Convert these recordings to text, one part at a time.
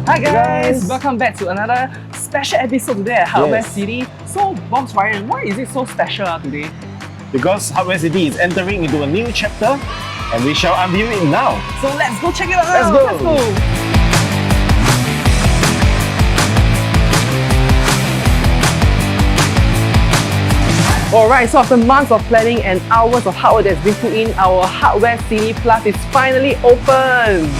Hi guys! Welcome back to another special episode today at Hardware City. So, Boss Ryan, why is it so special today? Because Hardware City is entering into a new chapter and we shall unveil it now. So let's go check it out! Let's go! Let's go! Alright, so after months of planning and hours of hard work that's been put in, our Hardwarecity-Plus is finally open!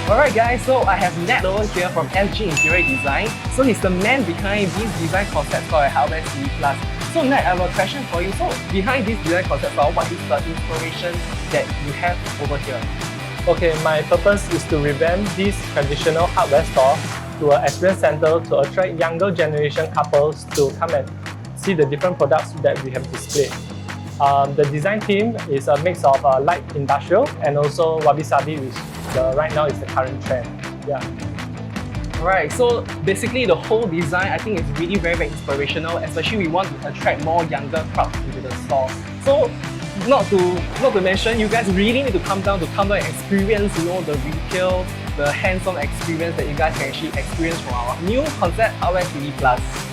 Alright guys, so I have Nat over here from FG Interior Design. So he's the man behind this design concept store at Hardwarecity-Plus. So Nat, I have a question for you. So behind this design concept store, what is the inspiration that you have over here? Okay, my purpose is to revamp this traditional hardware store to an experience center to attract younger generation couples to come and see the different products that we have displayed. The design theme is a mix of light industrial and also wabi-sabi, which right now is the current trend. Yeah. Alright, so basically the whole design I think is really very inspirational, especially we want to attract more younger crowds into the store. So not to mention, you guys really need to come down and experience, you know, the retail, the hands-on experience that you guys can actually experience from our new concept Hardwarecity-Plus.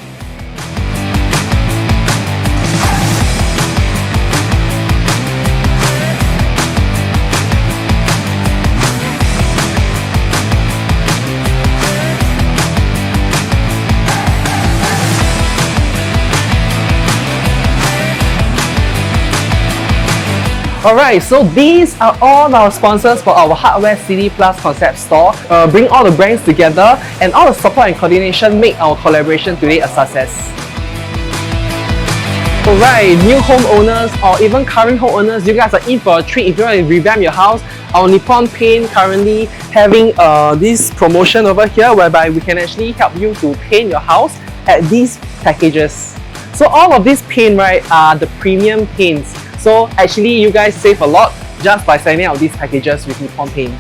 Alright, so these are all our sponsors for our Hardwarecity-Plus concept store. Bring all the brands together and all the support and coordination make our collaboration today a success. Alright, new homeowners or even current homeowners, you guys are in for a treat if you want to revamp your house. Our Nippon Paint currently having this promotion over here whereby we can actually help you to paint your house at these packages. So all of these paint, right, are the premium paints. So actually you guys save a lot just by signing up these packages with Nippon Paint.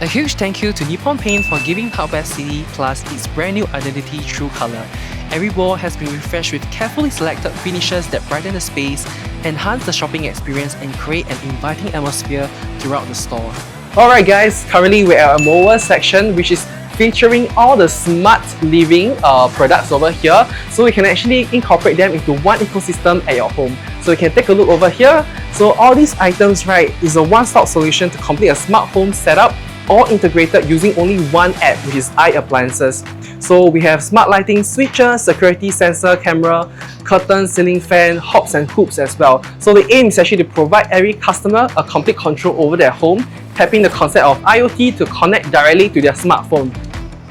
A huge thank you to Nippon Paint for giving Hardwarecity-Plus its brand new identity through colour. Every wall has been refreshed with carefully selected finishes that brighten the space, enhance the shopping experience and create an inviting atmosphere throughout the store. Alright guys, currently we're at a MOWE section which is featuring all the smart living products over here, so we can actually incorporate them into one ecosystem at your home. So you can take a look over here. So all these items, right, is a one-stop solution to complete a smart home setup, all integrated using only one app, which is iAppliances. So we have smart lighting switches, security sensor, camera, curtain, ceiling fan, hobs and hoops as well. So the aim is actually to provide every customer a complete control over their home, tapping the concept of IoT to connect directly to their smartphone.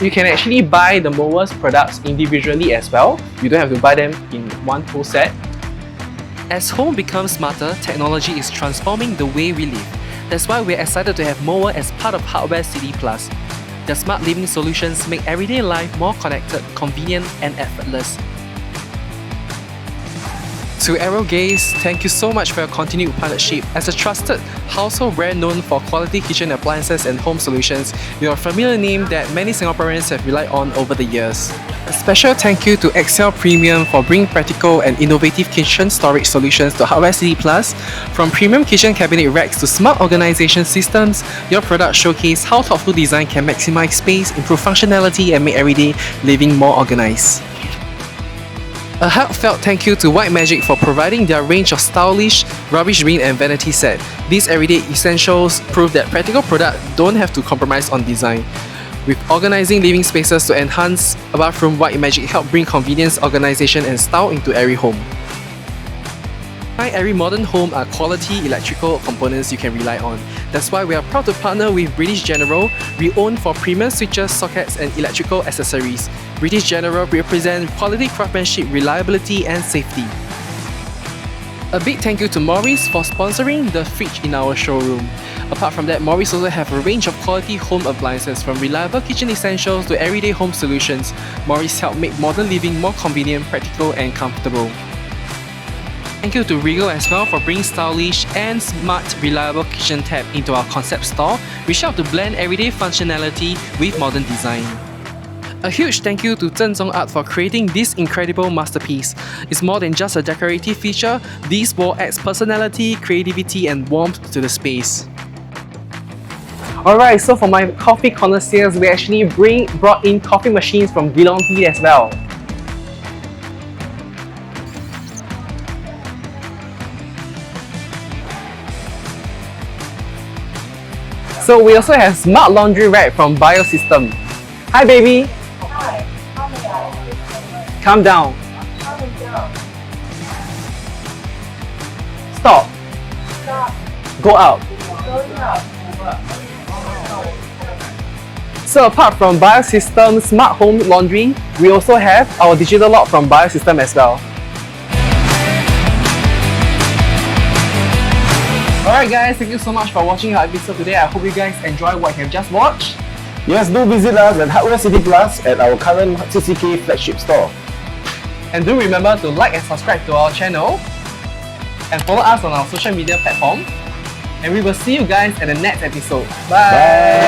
You can actually buy the MOWE's products individually as well. You don't have to buy them in one full set. As home becomes smarter, technology is transforming the way we live. That's why we're excited to have MOWE as part of Hardwarecity-Plus. Their smart living solutions make everyday life more connected, convenient and effortless. To AEROGAZ, thank you so much for your continued partnership. As a trusted household brand known for quality kitchen appliances and home solutions, you're a familiar name that many Singaporeans have relied on over the years. A special thank you to Excel Premium for bringing practical and innovative kitchen storage solutions to Hardwarecity-Plus. From premium kitchen cabinet racks to smart organization systems, your products showcase how thoughtful design can maximize space, improve functionality and make everyday living more organized. A heartfelt thank you to White Magic for providing their range of stylish rubbish bin and vanity set. These everyday essentials prove that practical products don't have to compromise on design. With organizing living spaces to enhance a bathroom, White Magic help bring convenience, organization and style into every home. Behind every modern home are quality electrical components you can rely on. That's why we are proud to partner with British General, renowned for premium switches, sockets and electrical accessories. British General represent quality craftsmanship, reliability and safety. A big thank you to Morris for sponsoring the fridge in our showroom. Apart from that, Morris also have a range of quality home appliances from reliable kitchen essentials to everyday home solutions. Morris help make modern living more convenient, practical and comfortable. Thank you to Regal as well for bringing stylish and smart, reliable kitchen tab into our concept store, which help to blend everyday functionality with modern design. A huge thank you to Zhenzong Art for creating this incredible masterpiece. It's more than just a decorative feature, this wall adds personality, creativity and warmth to the space. Alright, so for my coffee connoisseurs, we actually brought in coffee machines from Geelong Tea as well. So we also have smart laundry rack from Biosystem. Hi baby! Hi, how may I? Calm down. Calm down. Stop. Stop. Go out. Going up. So apart from Biosystem Smart Home Laundry, we also have our digital lock from Biosystem as well. Alright guys, thank you so much for watching our episode today. I hope you guys enjoy what you have just watched. Yes, do visit us at Hardwarecity-Plus at our current CCK flagship store. And do remember to like and subscribe to our channel and follow us on our social media platform. And we will see you guys at the next episode. Bye!